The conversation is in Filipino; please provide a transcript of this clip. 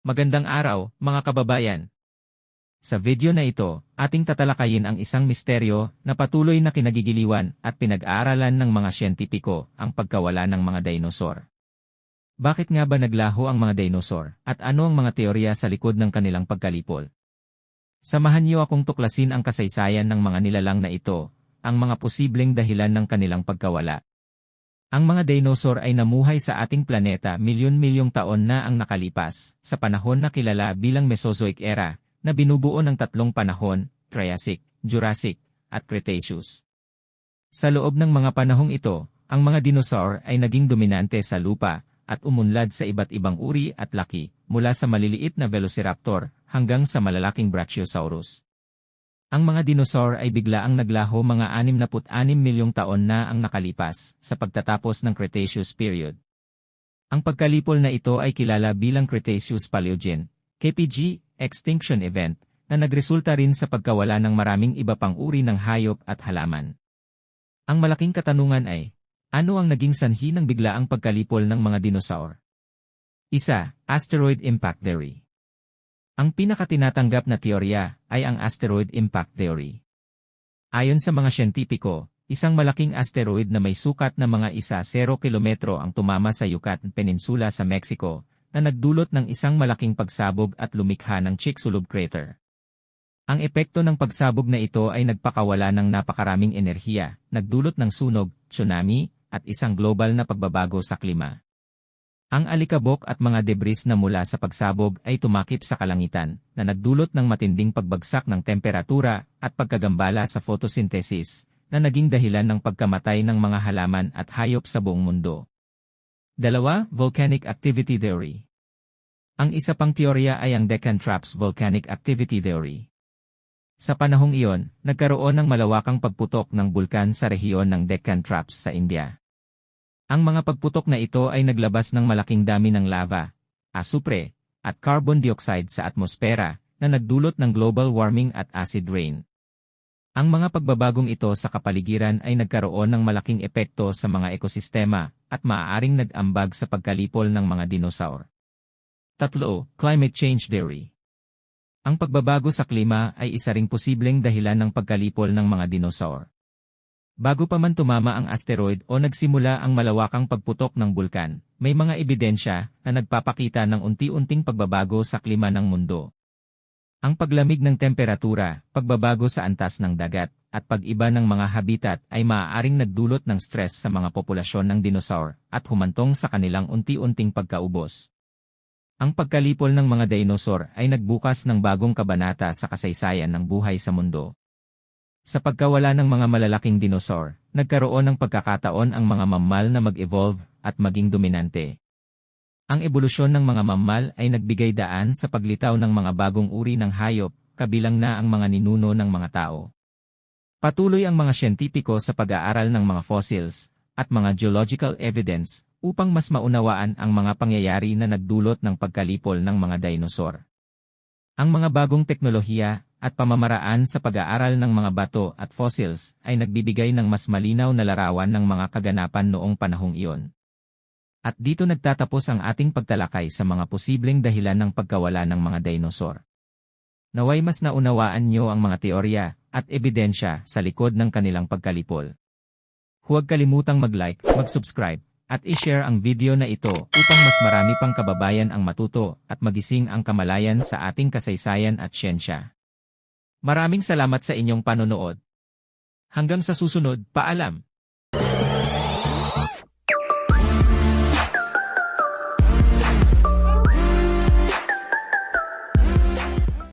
Magandang araw, mga kababayan. Sa video na ito, ating tatalakayin ang isang misteryo na patuloy na kinagigiliwan at pinag-aaralan ng mga siyentipiko, ang pagkawala ng mga dinosaur. Bakit nga ba naglaho ang mga dinosaur at ano ang mga teorya sa likod ng kanilang pagkalipol? Samahan niyo akong tuklasin ang kasaysayan ng mga nilalang na ito, ang mga posibleng dahilan ng kanilang pagkawala. Ang mga dinosaur ay namuhay sa ating planeta milyon-milyong taon na ang nakalipas, sa panahon na kilala bilang Mesozoic era, na binubuo ng tatlong panahon, Triassic, Jurassic, at Cretaceous. Sa loob ng mga panahong ito, ang mga dinosaur ay naging dominante sa lupa, at umunlad sa iba't ibang uri at laki, mula sa maliliit na Velociraptor, hanggang sa malalaking Brachiosaurus. Ang mga dinosaur ay biglaang naglaho mga 66 milyong taon na ang nakalipas sa pagtatapos ng Cretaceous period. Ang pagkalipol na ito ay kilala bilang Cretaceous-Paleogene, KPG, extinction event, na nagresulta rin sa pagkawala ng maraming iba pang uri ng hayop at halaman. Ang malaking katanungan ay, ano ang naging sanhi ng biglaang pagkalipol ng mga dinosaur? Isa, asteroid impact theory. Ang pinakatinatanggap na teorya ay ang asteroid impact theory. Ayon sa mga siyentipiko, isang malaking asteroid na may sukat na mga 0 kilometro ang tumama sa Yucatan Peninsula sa Mexico, na nagdulot ng isang malaking pagsabog at lumikha ng Chicxulub crater. Ang epekto ng pagsabog na ito ay nagpakawala ng napakaraming enerhiya, nagdulot ng sunog, tsunami, at isang global na pagbabago sa klima. Ang alikabok at mga debris na mula sa pagsabog ay tumakip sa kalangitan, na nagdulot ng matinding pagbagsak ng temperatura at pagkagambala sa photosynthesis, na naging dahilan ng pagkamatay ng mga halaman at hayop sa buong mundo. 2. Volcanic Activity Theory. Ang isa pang teorya ay ang Deccan Traps Volcanic Activity Theory. Sa panahong iyon, nagkaroon ng malawakang pagputok ng bulkan sa rehiyon ng Deccan Traps sa India. Ang mga pagputok na ito ay naglabas ng malaking dami ng lava, asupre, at carbon dioxide sa atmosfera, na nagdulot ng global warming at acid rain. Ang mga pagbabagong ito sa kapaligiran ay nagkaroon ng malaking epekto sa mga ekosistema, at maaaring nag-ambag sa pagkalipol ng mga dinosaur. 3. Climate Change Theory. Ang pagbabago sa klima ay isa ring posibleng dahilan ng pagkalipol ng mga dinosaur. Bago pa man tumama ang asteroid o nagsimula ang malawakang pagputok ng bulkan, may mga ebidensya na nagpapakita ng unti-unting pagbabago sa klima ng mundo. Ang paglamig ng temperatura, pagbabago sa antas ng dagat, at pag-iba ng mga habitat ay maaaring nagdulot ng stress sa mga populasyon ng dinosaur at humantong sa kanilang unti-unting pagkaubos. Ang pagkalipol ng mga dinosaur ay nagbukas ng bagong kabanata sa kasaysayan ng buhay sa mundo. Sa pagkawala ng mga malalaking dinosaur, nagkaroon ng pagkakataon ang mga mammal na mag-evolve at maging dominante. Ang ebolusyon ng mga mammal ay nagbigay daan sa paglitaw ng mga bagong uri ng hayop, kabilang na ang mga ninuno ng mga tao. Patuloy ang mga siyentipiko sa pag-aaral ng mga fossils at mga geological evidence upang mas maunawaan ang mga pangyayari na nagdulot ng pagkalipol ng mga dinosaur. Ang mga bagong teknolohiya at pamamaraan sa pag-aaral ng mga bato at fossils ay nagbibigay ng mas malinaw na larawan ng mga kaganapan noong panahong iyon. At dito nagtatapos ang ating pagtalakay sa mga posibleng dahilan ng pagkawala ng mga dinosaur. Naway mas naunawaan niyo ang mga teorya at ebidensya sa likod ng kanilang pagkalipol. Huwag kalimutang mag-like, mag-subscribe, at i-share ang video na ito upang mas marami pang kababayan ang matuto at magising ang kamalayan sa ating kasaysayan at siyensya. Maraming salamat sa inyong panonood. Hanggang sa susunod, paalam!